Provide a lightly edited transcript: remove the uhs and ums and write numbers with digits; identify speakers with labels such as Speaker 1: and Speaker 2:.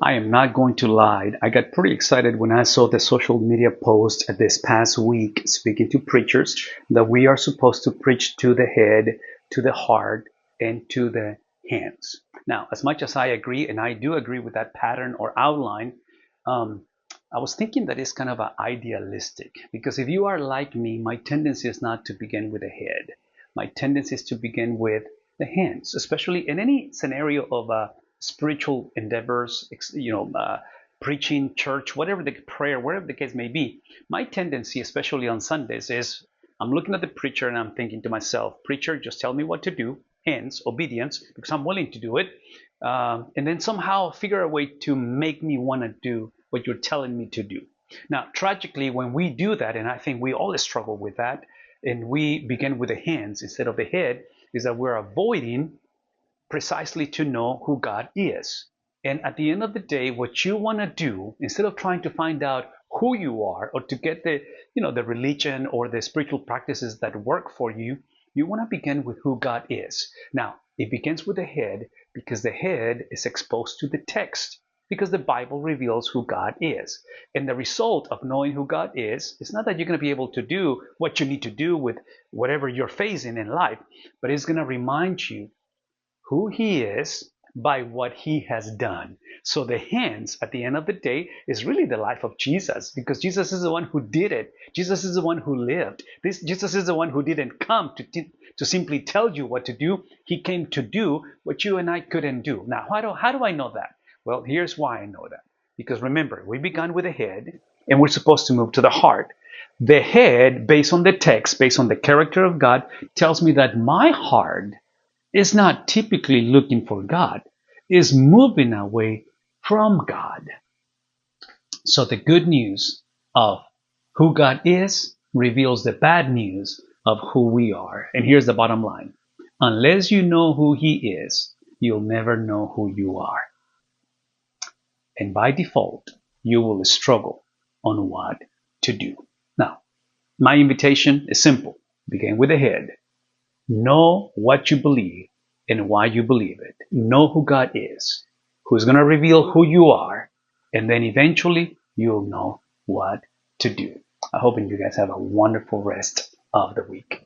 Speaker 1: I am not going to lie. I got pretty excited when I saw the social media post this past week speaking to preachers that we are supposed to preach to the head, to the heart, and to the hands. Now, as much as I agree, and I do agree with that pattern or outline, um, I was thinking that it's kind of idealistic because if you are like me, my tendency is not to begin with the head. My tendency is to begin with the hands, especially in any scenario of spiritual endeavors, preaching, church, whatever the prayer, whatever the case may be. My tendency, especially on Sundays, is I'm looking at the preacher and I'm thinking to myself, preacher, just tell me what to do, hence obedience, because I'm willing to do it. And then somehow figure a way to make me want to do what you're telling me to do. Now, tragically, when we do that, and I think we all struggle with that, and we begin with the hands instead of the head, is that we're avoiding precisely to know who God is. And at the end of the day, what you want to do, instead of trying to find out who you are or to get the religion or the spiritual practices that work for you, you want to begin with who God is. Now, it begins with the head because the head is exposed to the text because the Bible reveals who God is. And the result of knowing who God is not that you're going to be able to do what you need to do with whatever you're facing in life, but it's going to remind you who he is by what he has done. So the hands at the end of the day is really the life of Jesus because Jesus is the one who did it. Jesus is the one who lived. Jesus is the one who didn't come to simply tell you what to do. He came to do what you and I couldn't do. Now, how do I know that? Well, here's why I know that. Because remember, we began with the head and we're supposed to move to the heart. The head, based on the text, based on the character of God, tells me that my heart is not typically looking for God, is moving away from God. So the good news of who God is reveals the bad news of who we are. And here's the bottom line. Unless you know who he is, you'll never know who you are. And by default, you will struggle on what to do. Now, my invitation is simple. Begin with the head. Know what you believe and why you believe it. Know who God is, who's going to reveal who you are, and then eventually you'll know what to do. I hope you guys have a wonderful rest of the week.